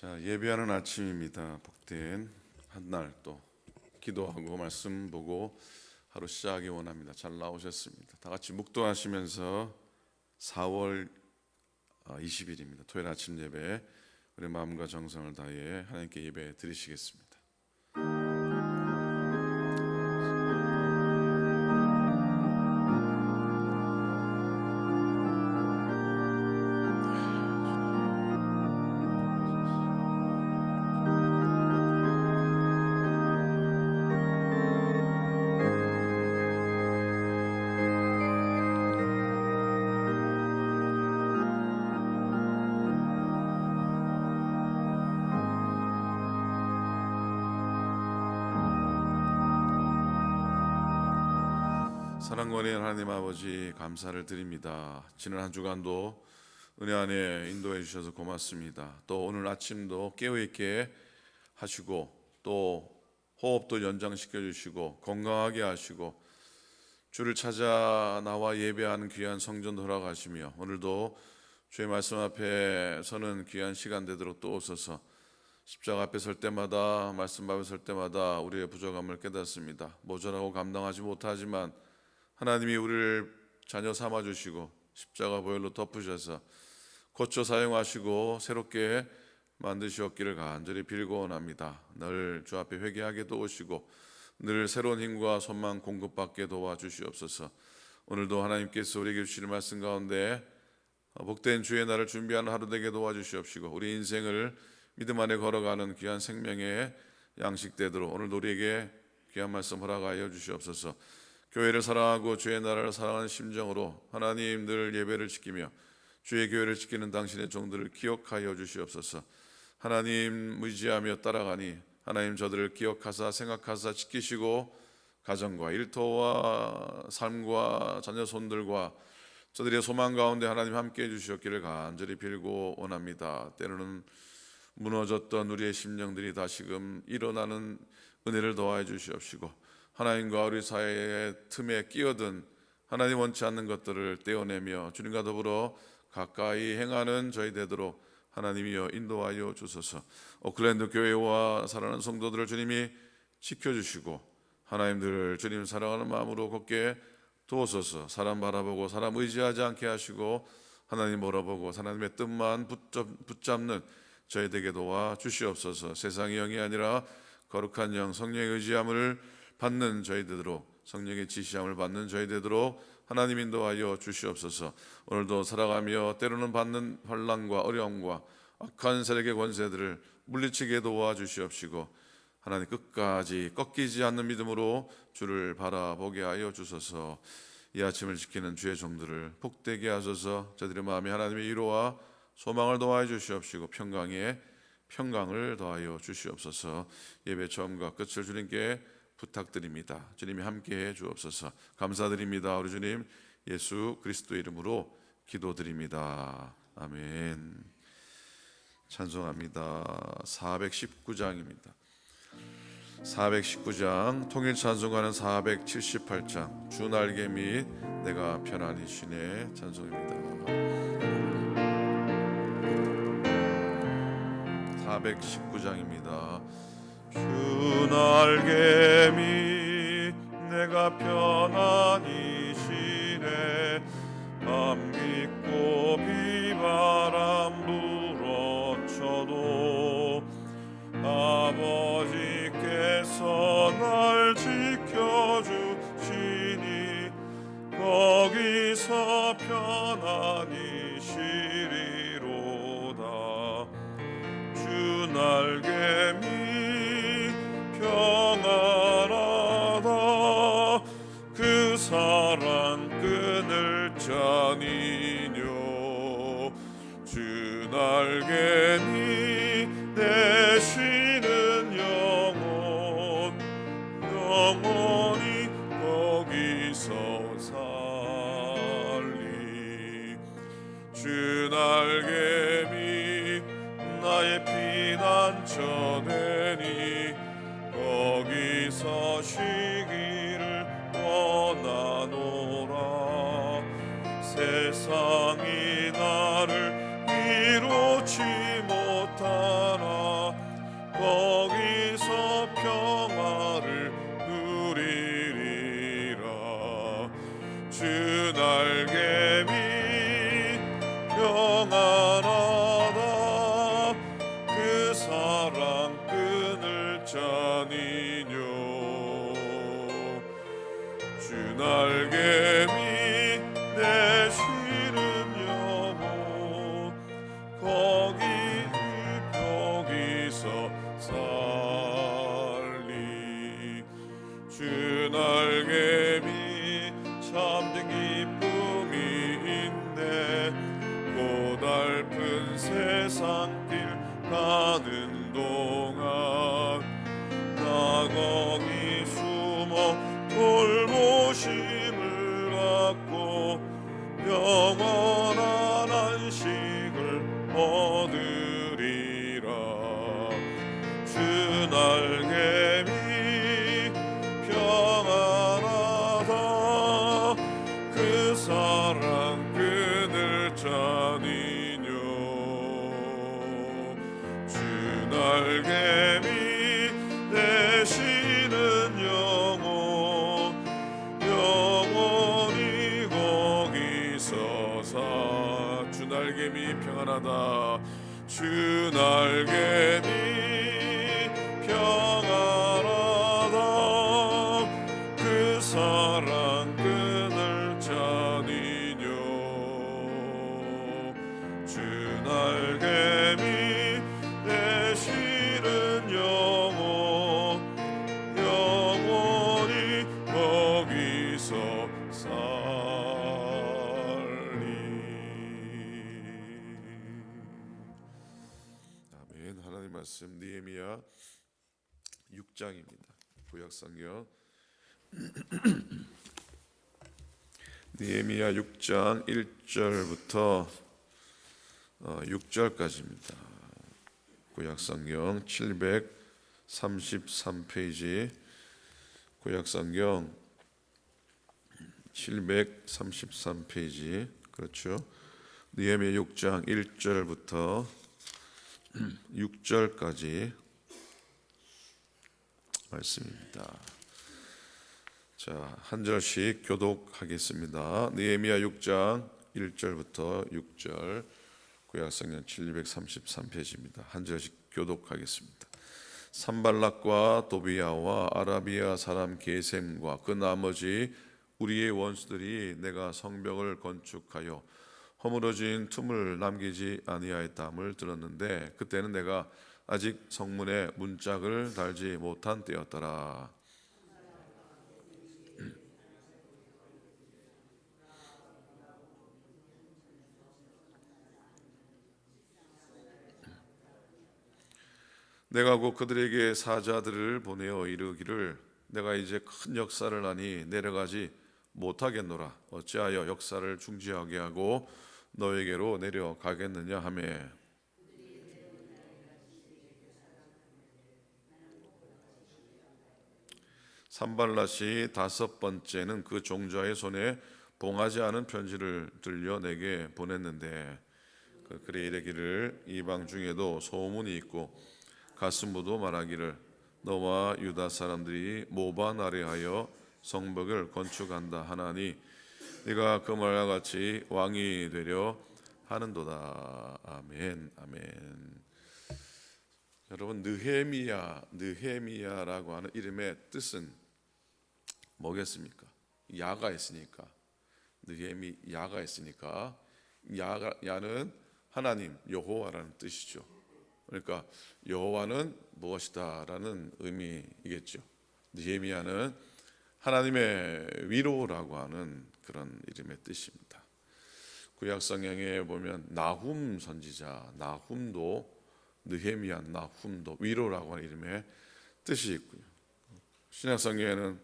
자, 예배하는 아침입니다. 복된 한 날 또 기도하고 말씀 보고 하루 시작하기 원합니다. 잘 나오셨습니다. 다 같이 묵도하시면서 4월 20일입니다. 토요일 아침 예배 우리 마음과 정성을 다해 하나님께 예배 드리시겠습니다. 사랑권의 하나님 아버지 감사를 드립니다. 지난 한 주간도 은혜 안에 인도해 주셔서 고맙습니다. 또 오늘 아침도 깨어있게 하시고 또 호흡도 연장시켜 주시고 건강하게 하시고 주를 찾아 나와 예배하는 귀한 성전 돌아가시며 오늘도 주의 말씀 앞에 서는 귀한 시간 되도록 또 오소서. 십자가 앞에 설 때마다 말씀 앞에 설 때마다 우리의 부족함을 깨닫습니다. 모자라고 감당하지 못하지만 하나님이 우리를 자녀 삼아주시고 십자가 보혈로 덮으셔서 고쳐 사용하시고 새롭게 만드시옵기를 간절히 빌고 원합니다. 늘 주 앞에 회개하게 도우시고 늘 새로운 힘과 소망 공급받게 도와주시옵소서. 오늘도 하나님께서 우리에게 주시는 말씀 가운데 복된 주의 날을 준비하는 하루 되게 도와주시옵시고 우리 인생을 믿음 안에 걸어가는 귀한 생명의 양식되도록 오늘도 우리에게 귀한 말씀 허락하여 주시옵소서. 교회를 사랑하고 주의 나라를 사랑하는 심정으로 하나님 늘 예배를 지키며 주의 교회를 지키는 당신의 종들을 기억하여 주시옵소서. 하나님 의지하며 따라가니 하나님 저들을 기억하사 생각하사 지키시고 가정과 일터와 삶과 자녀 손들과 저들의 소망 가운데 하나님 함께해 주시옵기를 간절히 빌고 원합니다. 때로는 무너졌던 우리의 심령들이 다시금 일어나는 은혜를 더하여 주시옵시고 하나님과 우리 사이의 틈에 끼어든 하나님 원치 않는 것들을 떼어내며 주님과 더불어 가까이 행하는 저희 되도록 하나님이여 인도하여 주소서. 오클랜드 교회와 사랑하는 성도들을 주님이 지켜주시고 하나님들을 주님 사랑하는 마음으로 걷게 도우소서. 사람 바라보고 사람 의지하지 않게 하시고 하나님 몰아보고 하나님의 뜻만 붙잡는 저희 되게 도와 주시옵소서. 세상의 영이 아니라 거룩한 영 성령의 의지함을 받는 저희 되도록 성령의 지시함을 받는 저희 되도록 하나님 인도하여 주시옵소서. 오늘도 살아가며 때로는 받는 환난과 어려움과 악한 세력의 권세들을 물리치게 도와주시옵시고 하나님 끝까지 꺾이지 않는 믿음으로 주를 바라보게 하여 주소서. 이 아침을 지키는 주의 종들을 복되게 하소서. 저들의 마음에 하나님의 위로와 소망을 더하여 주시옵시고 평강에 평강을 더하여 주시옵소서. 예배 처음과 끝을 주님께 부탁드립니다. 주님이 함께해 주옵소서. 감사드립니다. 우리 주님 예수 그리스도 이름으로 기도드립니다. 아멘. 찬송합니다. 419장입니다. 419장 통일 찬송가는 478장 주 날개 및 내가 편안히 쉬네 찬송입니다. 419장입니다. 주 날개 밑 내가 편안히 쉬네 밤 깊고 비바람 불어쳐도 아버지께서 날 지켜주시니 거기서 편안히 쉬리로다. 주 날개 밑 평안하다. 그 사랑 끊을 자니뇨. 주 날개니 되시는 영원히 거기서 살리. 주 날 날개미 평안하다 그 사랑 끈을 짜니뇨 주 날개미 내 쉬는 영혼 거기서 살리 주 날개미 참된 기쁨이 있네 고달픈 세상길 가는 동안 나 거기 숨어 돌보심을 받고 영원한 안식을 얻으리라 주 날개미 평안하다 그 사랑 끈을 짜니뇨 주 날개미 되시는 영혼 영원히 거기서 주 날개미 평안하다 주 날개미 평안하다 그 사랑 끈을 짜니뇨 주 날개미 되시는 영혼 영원히 거기서 살리 아멘. 하나님 말씀 느헤미야 6장입니다. 구약성경 느헤미야 6장 1절부터 6절까지입니다. 구약성경 733페이지 구약성경 733페이지 그렇죠. 느헤미야 6장 1절부터 6절까지 말씀입니다. 자, 한 절씩 교독하겠습니다. 느헤미야 6장 1절부터 6절 구약성경 733페이지입니다. 한 절씩 교독하겠습니다. 산발락과 도비야와 아라비아 사람 게셈과 그 나머지 우리의 원수들이 내가 성벽을 건축하여 허물어진 틈을 남기지 아니하였다함을 들었는데 그때는 내가 아직 성문에 문짝을 달지 못한 때였더라. 내가 곧 그들에게 사자들을 보내어 이르기를 내가 이제 큰 역사를 하니 내려가지 못하겠노라. 어찌하여 역사를 중지하게 하고 너에게로 내려가겠느냐 하매 산발랏이 다섯 번째는 그 종자의 손에 봉하지 않은 편지를 들려 내게 보냈는데 그 글에 이르기를 이방 중에도 소문이 있고 가스무도 말하기를 너와 유다 사람들이 모반 아래하여 성벽을 건축한다 하나니 네가 그 말과 같이 왕이 되려 하는도다. 아멘. 아멘. 여러분 느헤미야라고 하는 이름의 뜻은 뭐겠습니까? 야가 있으니까 느헤미야가 있으니까 야는 하나님 여호와라는 뜻이죠. 그러니까 여호와는 무엇이다라는 의미이겠죠. 느헤미야는 하나님의 위로라고 하는 그런 이름의 뜻입니다. 구약 성경에 보면 나훔 선지자 나훔도 느헤미야 나훔도 위로라고 하는 이름의 뜻이 있고요. 신약 성경에는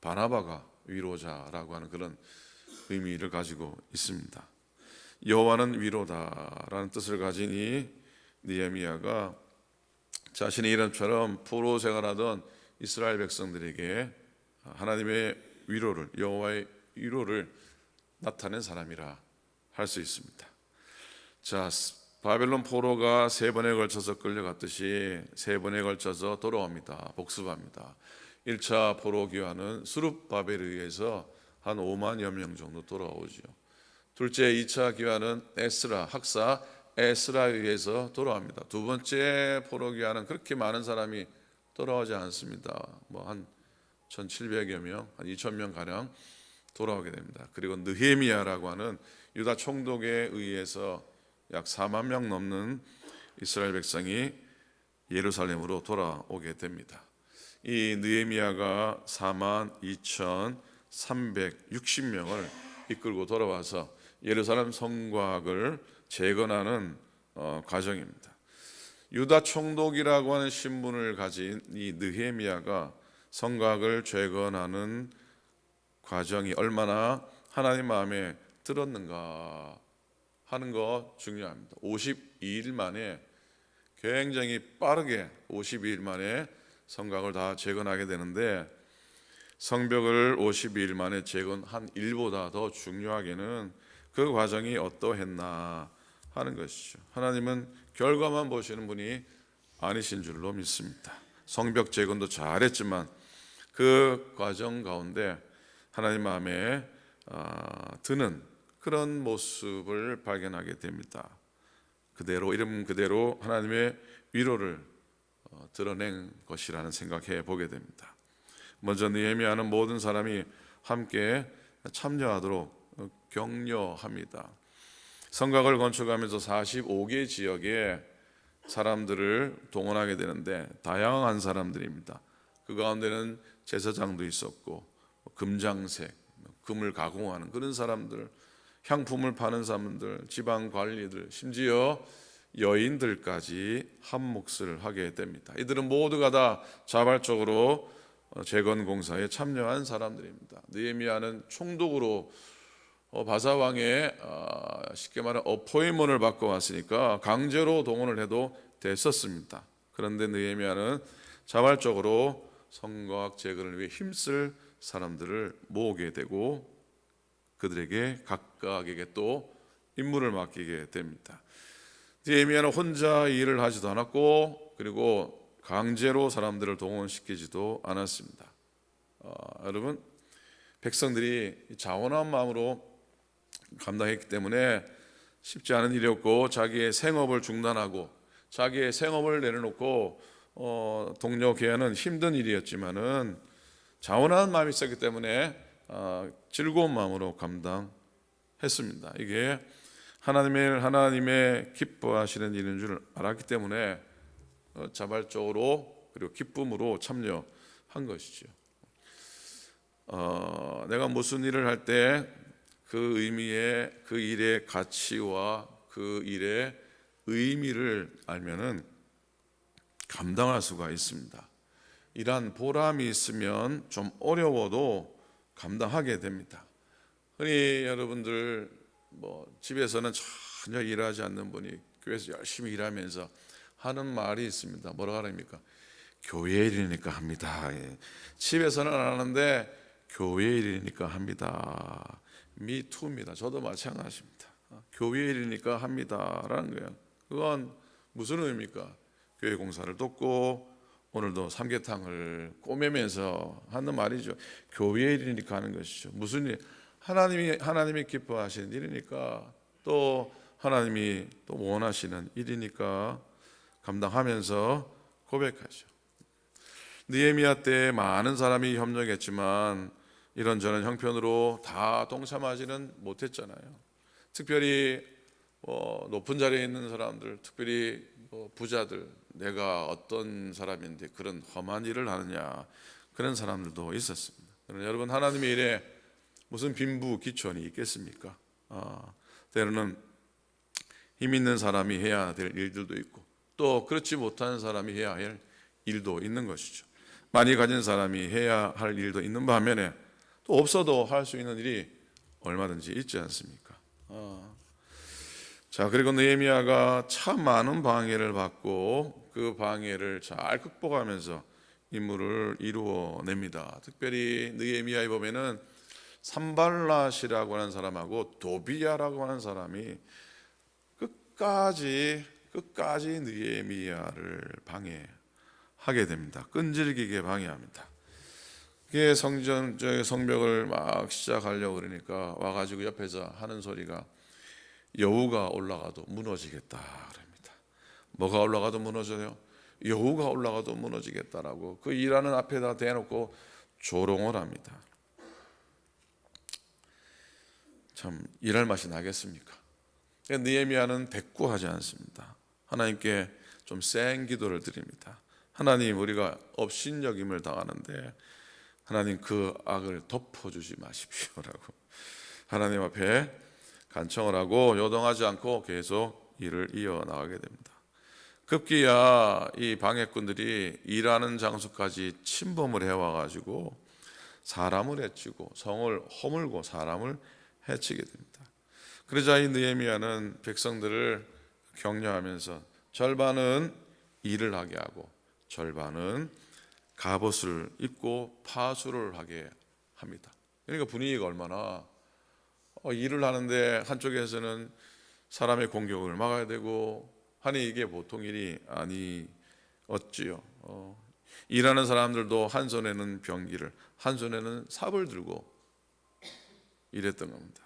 바나바가 위로자라고 하는 그런 의미를 가지고 있습니다. 여호와는 위로다라는 뜻을 가진 이 느헤미야가 자신의 이름처럼 포로 생활하던 이스라엘 백성들에게 하나님의 위로를 여호와의 위로를 나타낸 사람이라 할 수 있습니다. 자, 바벨론 포로가 세 번에 걸쳐서 끌려갔듯이 세 번에 걸쳐서 돌아옵니다. 복습합니다. 1차 포로 귀환은 수룹바벨에 의해서 한 5만여 명 정도 돌아오죠. 둘째 2차 귀환은 학사 에스라에 의해서 돌아옵니다. 두 번째 포로 귀환은 그렇게 많은 사람이 돌아오지 않습니다. 한 1,700여 명, 한 2,000명 가량 돌아오게 됩니다. 그리고 느헤미야라고 하는 유다 총독에 의해서 약 4만 명 넘는 이스라엘 백성이 예루살렘으로 돌아오게 됩니다. 이 느헤미야가 42,360명을 이끌고 돌아와서 예루살렘 성곽을 재건하는 과정입니다. 유다 총독이라고 하는 신분을 가진 이 느헤미야가 성곽을 재건하는 과정이 얼마나 하나님 마음에 들었는가 하는 거 중요합니다. 52일 만에 굉장히 빠르게 52일 만에 성곽을 다 재건하게 되는데, 성벽을 52일 만에 재건한 일보다 더 중요하게는 그 과정이 어떠했나 하는 것이죠. 하나님은 결과만 보시는 분이 아니신 줄로 믿습니다. 성벽 재건도 잘했지만 그 과정 가운데 하나님 마음에 드는 그런 모습을 발견하게 됩니다. 그대로 이름 그대로 하나님의 위로를 드러낸 것이라는 생각해 보게 됩니다. 먼저 느헤미야는 모든 사람이 함께 참여하도록 격려합니다. 성곽을 건축하면서 45개 지역에 사람들을 동원하게 되는데 다양한 사람들입니다. 그 가운데는 제사장도 있었고 금장색, 금을 가공하는 그런 사람들, 향품을 파는 사람들, 지방 관리들, 심지어 여인들까지 한 몫을 하게 됩니다. 이들은 모두가 다 자발적으로 재건 공사에 참여한 사람들입니다. 느헤미야는 총독으로 바사왕의 쉽게 말하면 어포인먼을 받고 왔으니까 강제로 동원을 해도 됐었습니다. 그런데 느헤미야는 자발적으로 성곽 재건을 위해 힘쓸 사람들을 모으게 되고 그들에게 각각에게 또 임무를 맡기게 됩니다. 느헤미야는 혼자 일을 하지도 않았고 그리고 강제로 사람들을 동원시키지도 않았습니다. 여러분, 백성들이 자원한 마음으로 감당했기 때문에 쉽지 않은 일이었고, 자기의 생업을 중단하고 자기의 생업을 내려놓고 동료 개하는 힘든 일이었지만은 자원하는 마음이 있었기 때문에 즐거운 마음으로 감당했습니다. 이게 하나님의 기뻐하시는 일인 줄 알았기 때문에 자발적으로 그리고 기쁨으로 참여한 것이죠. 내가 무슨 일을 할 때 그 의미의 그 일의 가치와 그 일의 의미를 알면은 감당할 수가 있습니다. 이러한 보람이 있으면 좀 어려워도 감당하게 됩니다. 흔히 여러분들 집에서는 전혀 일하지 않는 분이 교회에서 열심히 일하면서 하는 말이 있습니다. 뭐라 그럽니까? 교회 일이니까 합니다. 집에서는 안 하는데 교회 일이니까 합니다. 미투입니다. 저도 마찬가지입니다. 교회 일이니까 합니다라는 거예요. 그건 무슨 의미입니까? 교회 공사를 돕고 오늘도 삼계탕을 꼬매면서 하는 말이죠. 교회 일이니까 하는 것이죠. 무슨 일? 하나님이 기뻐하시는 일이니까, 또 하나님이 또 원하시는 일이니까 감당하면서 고백하죠. 느헤미야 때 많은 사람이 협력했지만 이런저런 형편으로 다 동참하지는 못했잖아요. 특별히 높은 자리에 있는 사람들, 특별히 부자들, 내가 어떤 사람인데 그런 험한 일을 하느냐, 그런 사람들도 있었습니다. 여러분, 하나님의 일에 무슨 빈부 기천이 있겠습니까? 때로는 힘 있는 사람이 해야 될 일들도 있고 또 그렇지 못한 사람이 해야 할 일도 있는 것이죠. 많이 가진 사람이 해야 할 일도 있는 반면에 또 없어도 할 수 있는 일이 얼마든지 있지 않습니까? 자, 그리고 느헤미야가 참 많은 방해를 받고 그 방해를 잘 극복하면서 임무를 이루어냅니다. 특별히 느헤미야에 보면은 산발랏이라고 하는 사람하고 도비야라고 하는 사람이 끝까지 느헤미야를 방해하게 됩니다. 끈질기게 방해합니다. 그게 성벽을 막 시작하려고 그러니까 와가지고 옆에서 하는 소리가 여우가 올라가도 무너지겠다 그럽니다. 뭐가 올라가도 무너져요? 여우가 올라가도 무너지겠다라고 그 일하는 앞에다 대놓고 조롱을 합니다. 참 일할 맛이 나겠습니까? 느헤미야는 대꾸하지 않습니다. 하나님께 좀 센 기도를 드립니다. 하나님, 우리가 업신여김을 당하는데 하나님 그 악을 덮어주지 마십시오라고 하나님 앞에 간청을 하고 요동하지 않고 계속 일을 이어나가게 됩니다. 급기야 이 방해꾼들이 일하는 장소까지 침범을 해와가지고 사람을 해치고 성을 허물고 사람을 해치게 됩니다. 그러자 이 느헤미야는 백성들을 격려하면서 절반은 일을 하게 하고 절반은 갑옷을 입고 파수를 하게 합니다. 그러니까 분위기가 얼마나 일을 하는데 한쪽에서는 사람의 공격을 막아야 되고 하니 이게 보통 일이 아니었지요. 일하는 사람들도 한 손에는 병기를 한 손에는 삽을 들고 일했던 겁니다.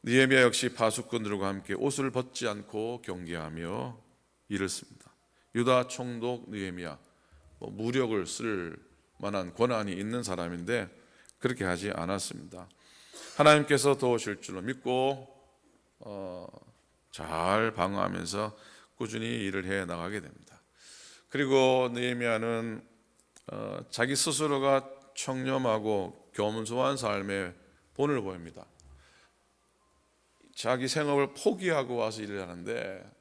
느헤미야 역시 파수꾼들과 함께 옷을 벗지 않고 경계하며 일을 씁니다. 유다 총독 느헤미야 무력을 쓸 만한 권한이 있는 사람인데 그렇게 하지 않았습니다. 하나님께서 도우실 줄로 믿고 잘 방어하면서 꾸준히 일을 해 나가게 됩니다. 그리고 느헤미야는 자기 스스로가 청렴하고 겸손한 삶의 본을 보입니다. 자기 생업을 포기하고 와서 일을 하는데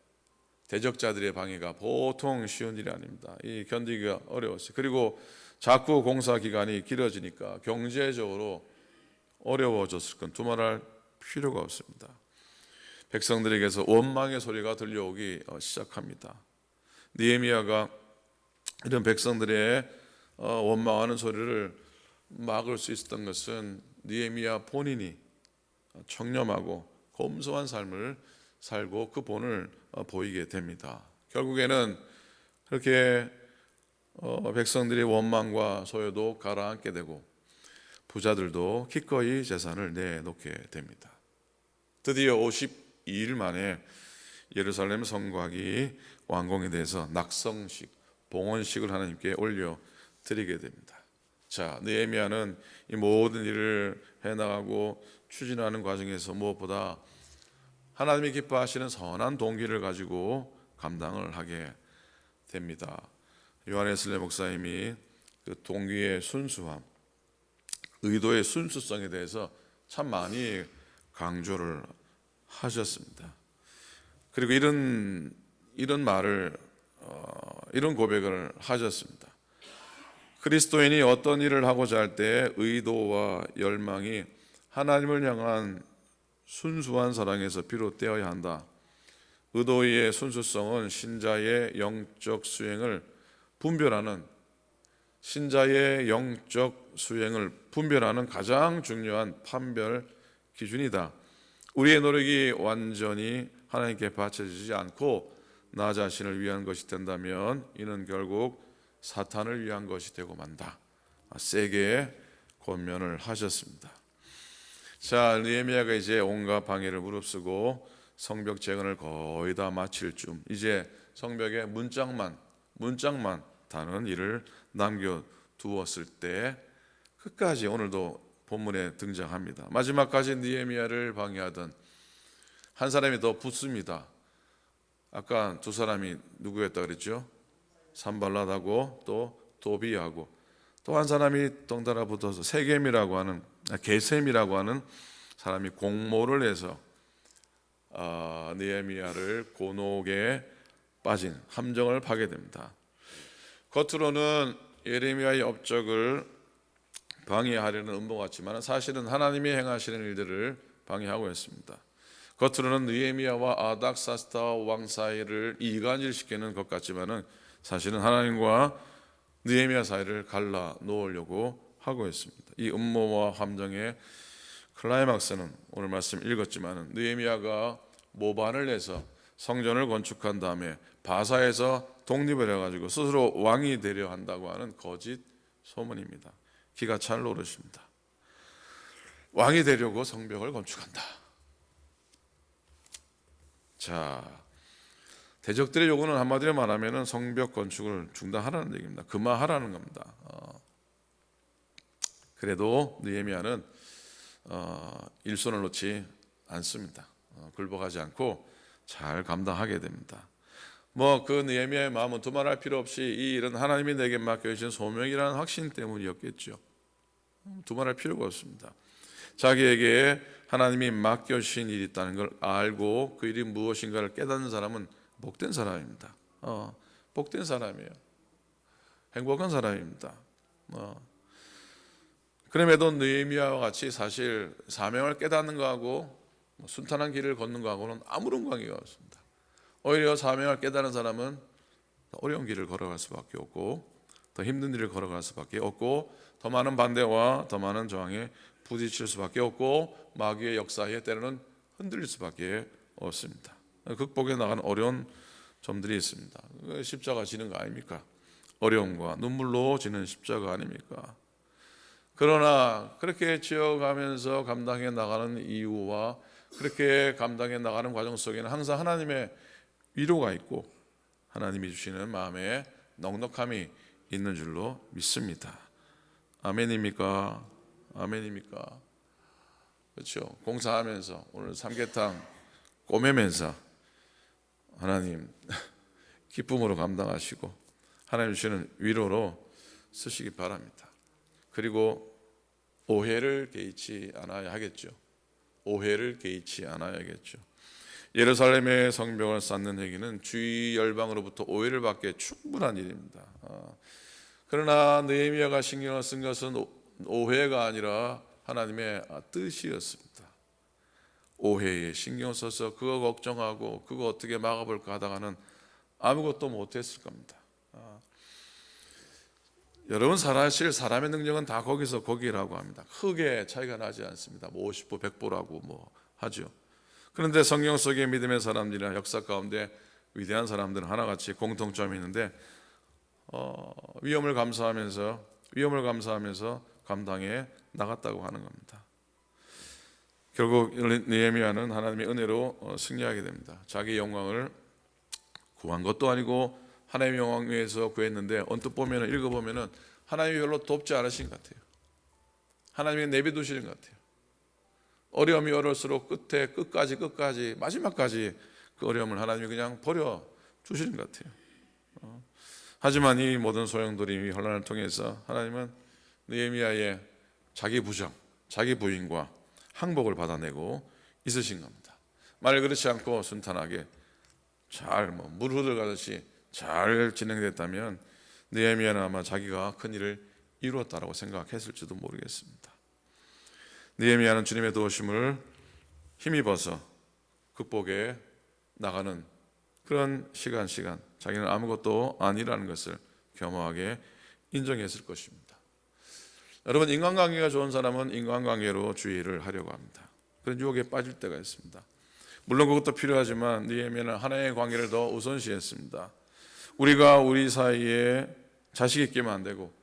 대적자들의 방해가 보통 쉬운 일이 아닙니다. 이 견디기가 어려웠어요. 그리고 자꾸 공사 기간이 길어지니까 경제적으로 어려워졌을 건 두말할 필요가 없습니다. 백성들에게서 원망의 소리가 들려오기 시작합니다. 느헤미야가 이런 백성들의 원망하는 소리를 막을 수 있었던 것은 느헤미야 본인이 청렴하고 검소한 삶을 살고 그 본을 보이게 됩니다. 결국에는 그렇게 백성들의 원망과 소요도 가라앉게 되고 부자들도 기꺼이 재산을 내놓게 됩니다. 드디어 52일 만에 예루살렘 성곽이 완공이 돼서 낙성식, 봉헌식을 하나님께 올려드리게 됩니다. 자, 느헤미야는 이 모든 일을 해나가고 추진하는 과정에서 무엇보다 하나님이 기뻐하시는 선한 동기를 가지고 감당을 하게 됩니다. 요한 웨슬리 목사님이 그 동기의 순수함, 의도의 순수성에 대해서 참 많이 강조를 하셨습니다. 그리고 이런 말을 이런 고백을 하셨습니다. 그리스도인이 어떤 일을 하고자 할 때 의도와 열망이 하나님을 향한 순수한 사랑에서 비롯되어야 한다. 의도의 순수성은 신자의 영적 수행을 분별하는 가장 중요한 판별 기준이다. 우리의 노력이 완전히 하나님께 바쳐지지 않고 나 자신을 위한 것이 된다면 이는 결국 사탄을 위한 것이 되고 만다. 세게 권면을 하셨습니다. 자, 느헤미야가 이제 온갖 방해를 무릅쓰고 성벽 재건을 거의 다 마칠 쯤, 이제 성벽에 문짝만 다는 일을 남겨두었을 때 끝까지 오늘도 본문에 등장합니다. 마지막까지 느헤미야를 방해하던 한 사람이 더 붙습니다. 아까 두 사람이 누구였다 그랬죠? 산발랏하고 또 도비하고 또 한 사람이 덩달아 붙어서 게셈이라고 하는 사람이 공모를 해서 느헤미야를 곤혹에 빠진 함정을 파게 됩니다. 겉으로는 예레미야의 업적을 방해하려는 음모 같지만 사실은 하나님이 행하시는 일들을 방해하고 있습니다. 겉으로는 느헤미야와 아닥사스다 왕 사이를 이간질시키는 것 같지만 사실은 하나님과 느헤미야 사이를 갈라 놓으려고 하고 있습니다. 이 음모와 함정의 클라이막스는 오늘 말씀 읽었지만 느헤미야가 모반을 내서 성전을 건축한 다음에 바사에서 독립을 해가지고 스스로 왕이 되려 한다고 하는 거짓 소문입니다. 기가 찰 노릇입니다. 왕이 되려고 성벽을 건축한다. 자, 대적들의 요구는 한마디로 말하면 성벽 건축을 중단하라는 얘기입니다. 그만하라는 겁니다. 그래도 느헤미야는 일손을 놓지 않습니다. 굴복하지 않고 잘 감당하게 됩니다. 그 느헤미야의 마음은 두말할 필요 없이 이 일은 하나님이 내게 맡겨주신 소명이라는 확신 때문이었겠죠. 두말할 필요가 없습니다. 자기에게 하나님이 맡겨주신 일이 있다는 걸 알고 그 일이 무엇인가를 깨닫는 사람은 복된 사람입니다. 복된 사람이에요. 행복한 사람입니다. 그럼에도 느헤미야와 같이 사실 사명을 깨닫는 거하고 순탄한 길을 걷는 거하고는 아무런 관계가 없습니다. 오히려 사명을 깨닫는 사람은 더 어려운 길을 걸어갈 수밖에 없고 더 힘든 일을 걸어갈 수밖에 없고 더 많은 반대와 더 많은 저항에 부딪힐 수밖에 없고 마귀의 역사에 때로는 흔들릴 수밖에 없습니다. 극복해 나가는 어려운 점들이 있습니다. 십자가 지는 거 아닙니까? 어려움과 눈물로 지는 십자가 아닙니까? 그러나 그렇게 지어가면서 감당해 나가는 이유와 그렇게 감당해 나가는 과정 속에는 항상 하나님의 위로가 있고 하나님이 주시는 마음에 넉넉함이 있는 줄로 믿습니다. 아멘입니까? 아멘입니까? 그렇죠. 공사하면서 오늘 삼계탕 꼬매면서 하나님 기쁨으로 감당하시고 하나님 주시는 위로로 쓰시기 바랍니다. 그리고 오해를 개의치 않아야 하겠죠. 오해를 개의치 않아야겠죠. 예루살렘의 성벽을 쌓는 얘기는 주위 열방으로부터 오해를 받기에 충분한 일입니다. 그러나 느헤미야가 신경을 쓴 것은 오해가 아니라 하나님의 뜻이었습니다. 오해에 신경 써서 그거 걱정하고 그거 어떻게 막아볼까 하다가는 아무것도 못했을 겁니다. 여러분 사실 사람의 능력은 다 거기서 거기라고 합니다. 크게 차이가 나지 않습니다. 50보 100보라고 하죠. 그런데 성경 속의 믿음의 사람들이나 역사 가운데 위대한 사람들은 하나같이 공통점이 있는데 위험을 감수하면서 감당해 나갔다고 하는 겁니다. 결국 느헤미야는 하나님의 은혜로 승리하게 됩니다. 자기 영광을 구한 것도 아니고 하나님의 영광 위해서 구했는데 언뜻 보면 읽어보면 하나님이 별로 돕지 않으신 것 같아요. 하나님이 내비두시는 것 같아요. 어려움이 어려울수록 끝까지 마지막까지 그 어려움을 하나님이 그냥 버려주시는 것 같아요. 하지만 이 모든 소용돌이 혼란을 통해서 하나님은 느헤미야의 자기 부정, 자기 부인과 항복을 받아내고 있으신 겁니다. 말 그렇지 않고 순탄하게 잘 물 흐르가듯이 잘 진행됐다면 느헤미야는 아마 자기가 큰 일을 이루었다라고 생각했을지도 모르겠습니다. 느헤미야는 주님의 도우심을 힘입어서 극복해 나가는 그런 시간 자기는 아무것도 아니라는 것을 겸허하게 인정했을 것입니다. 여러분 인간관계가 좋은 사람은 인간관계로 주의를 하려고 합니다. 그런 유혹에 빠질 때가 있습니다. 물론 그것도 필요하지만 느헤미야는 하나님의 관계를 더 우선시했습니다. 우리가 우리 사이에 자식이 끼면 안 되고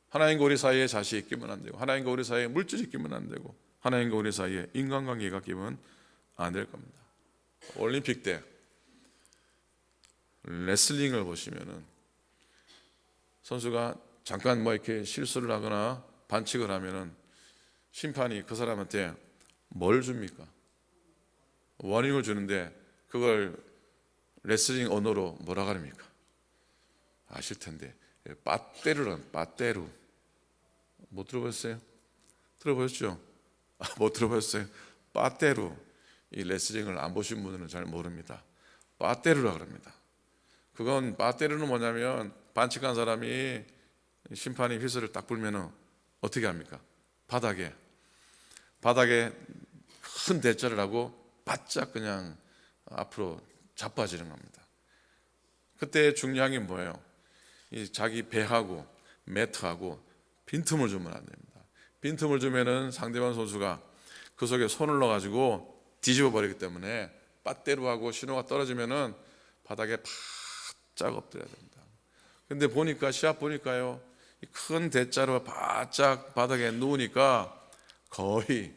하나님과 우리 사이에 자식이 끼면 안 되고 하나님과 우리 사이에 물질이 끼면 안 되고 하나님과 우리 사이에 인간관계가 끼면 안 될 겁니다. 올림픽 때 레슬링을 보시면은 선수가 잠깐 이렇게 실수를 하거나 반칙을 하면은 심판이 그 사람한테 뭘 줍니까? 워닝을 주는데 그걸 레슬링 언어로 뭐라 그럽니까? 아실 텐데 빠떼루란 빠떼루 못 들어보셨어요? 들어보셨죠? 못 들어보셨어요? 빠떼루. 이 레슬링을 안 보신 분들은 잘 모릅니다. 빠떼루라 그럽니다. 그건 빠떼루는 뭐냐면 반칙한 사람이 심판이 휘슬을 딱 불면은 어떻게 합니까? 바닥에 큰 대자를 하고 바짝 그냥 앞으로 자빠지는 겁니다. 그때 중요한 게 뭐예요? 이 자기 배하고 매트하고 빈틈을 주면 안 됩니다. 빈틈을 주면은 상대방 선수가 그 속에 손을 넣어가지고 뒤집어 버리기 때문에 빠떼루하고 신호가 떨어지면은 바닥에 바짝 엎드려야 됩니다. 근데 시합 보니까요, 큰 대자로 바짝 바닥에 누우니까 거의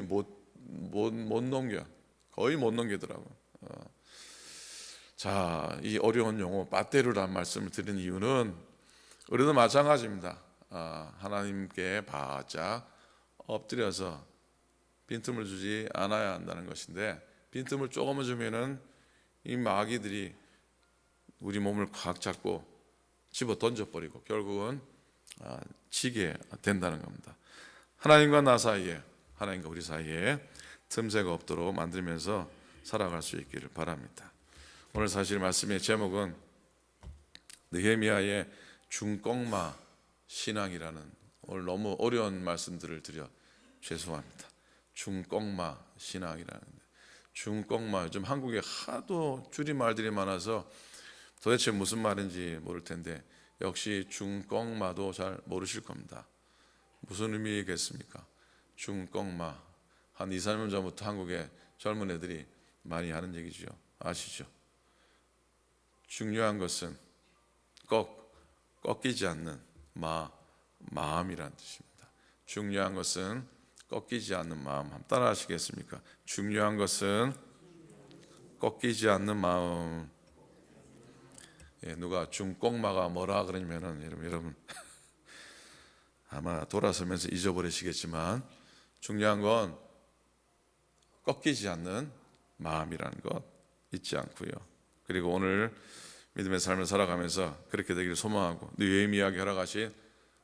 못 넘겨. 거의 못 넘기더라고. 자, 이 어려운 용어 빠떼루란 말씀을 드린 이유는 우리도 마찬가지입니다. 하나님께 바짝 엎드려서 빈틈을 주지 않아야 한다는 것인데, 빈틈을 조금만 주면은 이 마귀들이 우리 몸을 꽉 잡고 집어 던져버리고 결국은 지게 된다는 겁니다. 하나님과 나 사이에, 하나님과 우리 사이에 틈새가 없도록 만들면서 살아갈 수 있기를 바랍니다. 오늘 사실 말씀의 제목은 느헤미야의 중꺾마 신앙이라는, 오늘 너무 어려운 말씀들을 드려 죄송합니다. 중꺾마 신앙이라는데, 중꺾마, 요즘 한국에 하도 줄임말들이 많아서 도대체 무슨 말인지 모를 텐데 역시 중꺾마도 잘 모르실 겁니다. 무슨 의미겠습니까? 중꺾마, 한 2, 3년 전부터 한국의 젊은 애들이 많이 하는 얘기죠. 아시죠? 중요한 것은 꺾이지 않는 마음이라는 뜻입니다. 중요한 것은 꺾이지 않는 마음. 한번 따라 하시겠습니까? 중요한 것은 꺾이지 않는 마음. 누가 중꺾마가 뭐라 그러면은 여러분 아마 돌아서면서 잊어버리시겠지만, 중요한 건 꺾이지 않는 마음이라는 것 잊지 않고요. 그리고 오늘 믿음의 삶을 살아가면서 그렇게 되기를 소망하고, 느헤미야에게 허락하신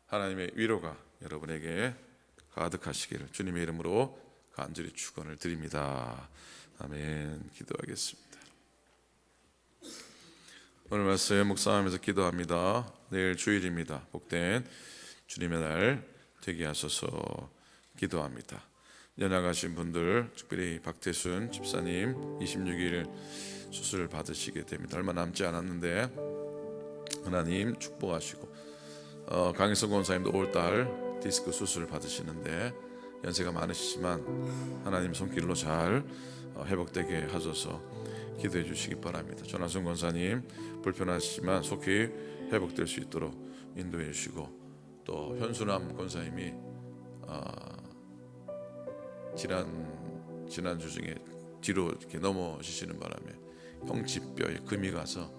하나님의 위로가 여러분에게 가득하시기를 주님의 이름으로 간절히 축원을 드립니다. 아멘. 기도하겠습니다. 오늘 말씀 묵상하면서 기도합니다. 내일 주일입니다. 복된 주님의 날 되게 하소서 기도합니다. 연약하신 분들, 특별히 박태순 집사님 26일 수술을 받으시게 됩니다. 얼마 남지 않았는데 하나님 축복하시고, 강희성 권사님도 5월달 디스크 수술을 받으시는데 연세가 많으시지만 하나님 손길로 잘 회복되게 하소서 기도해 주시기 바랍니다. 전하순 권사님 불편하시지만 속히 회복될 수 있도록 인도해 주시고, 또 현수남 권사님이 지난주 중에 뒤로 이렇게 넘어지시는 바람에 형집뼈에 금이 가서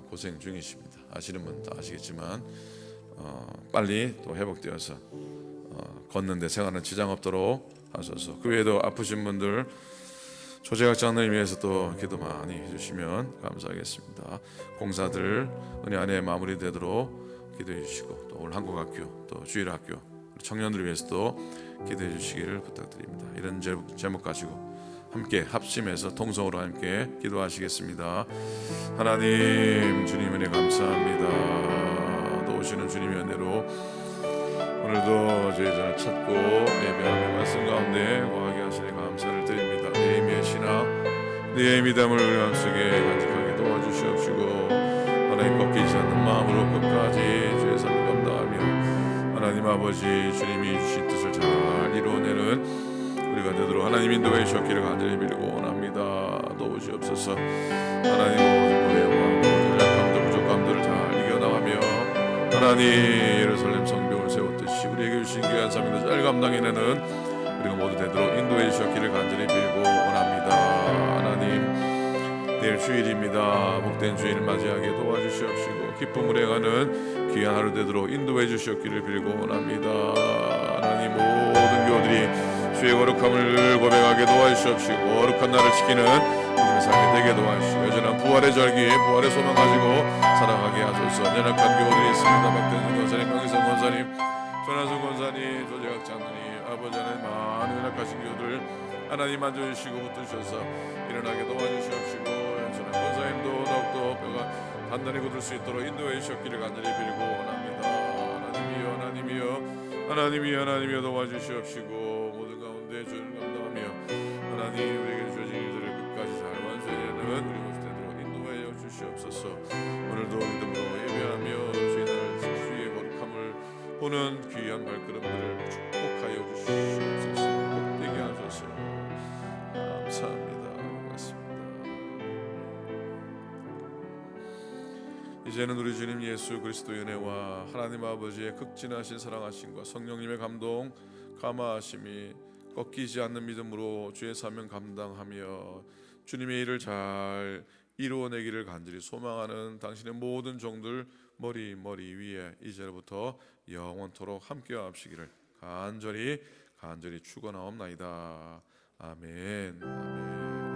고생 중이십니다. 아시는 분 다 아시겠지만 빨리 또 회복되어서 걷는데 생활은 지장 없도록 하소서. 그 외에도 아프신 분들 조재학 장로님 위해서 또 기도 많이 해주시면 감사하겠습니다. 공사들 은혜 안에 마무리되도록 기도해 주시고, 또 오늘 한국학교, 또 주일학교 청년들을 위해서도 기도해 주시기를 부탁드립니다. 이런 제목 가지고 함께 합심해서 통성으로 함께 기도하시겠습니다. 하나님, 주님 은혜 감사합니다. 또 오시는 주님의 은혜로 오늘도 저희 전을 찾고 예배하며 말씀 가운데 거하게 하시니 감사를 드립니다. 느헤미야의 신앙, 네 믿음을 우리 마음속에 간직하게 도와주시옵시고, 하나님 꺾이지 않는 마음으로 끝까지 주의 삶을 감당하며 하나님 아버지 주님이 주신 뜻을 잘 이루어내는 우리가 되도록 하나님 인도해 주셨기를 간절히 빌고 원합니다. 도우시옵소서. 하나님 모든 고뇌와 모든 약함들 부족함들을 잘 이겨나가며 하나님 예루살렘 성벽을 세웠듯이 우리에게 주신 귀한 삶을 잘 감당해내는 우리가 모두 되도록 인도해 주셨기를 간절히 빌고 원합니다. 하나님, 내일 주일입니다. 복된 주일 맞이하게 도와주시옵시고 기쁨을 행하는 귀한 하루 되도록 인도해 주셨기를 빌고 원합니다. 하나님, 모든 교우들이 주의 거룩함을 고백하게 도와주시옵시고 거룩한 나를 지키는 믿음의 삶이 되게 도와주시고 여전한 부활의 절기, 부활의 소망 가지고 살아가게 하소서. 연약한 교우들이 있습니다. 박대준 권사님, 강희성 권사님, 전하순 권사님, 조재학 장로님, 아버지 하나님, 많은 연약하신 교우들 하나님 만져주시고 붙드셔서 일어나게 도와주시옵시고, 연순한 권사님도 더욱더 뼈가 단단히 굳을 수 있도록 인도해 주셨기를 간절히 빌고 원합니다. 하나님이여, 하나님이여, 하나님이여, 하나님이여 도와주시옵시고 모든 가운데 주를 감당하며 하나님 우리에게 주어진 일들을 끝까지 잘 완수해내는 우리 모습 되도록 인도하여 주시옵소서. 오늘도 믿음으로 예배하며 주의 거룩함을 보는 귀한 발걸음들을 축복하여 주시옵소서. 복되게 하소서. 감사합니다. 고맙습니다. 이 이제는 우리 주님 예수 그리스도의 은혜와 하나님 아버지의 극진하신 사랑하심과 성령님의 감동 감화하심이 꺾이지 않는 믿음으로 주의 사명 감당하며 주님의 일을 잘 이루어내기를 간절히 소망하는 당신의 모든 종들 머리 위에 이제부터 영원토록 함께하시기를 간절히 축원하옵나이다. 아멘. 아멘.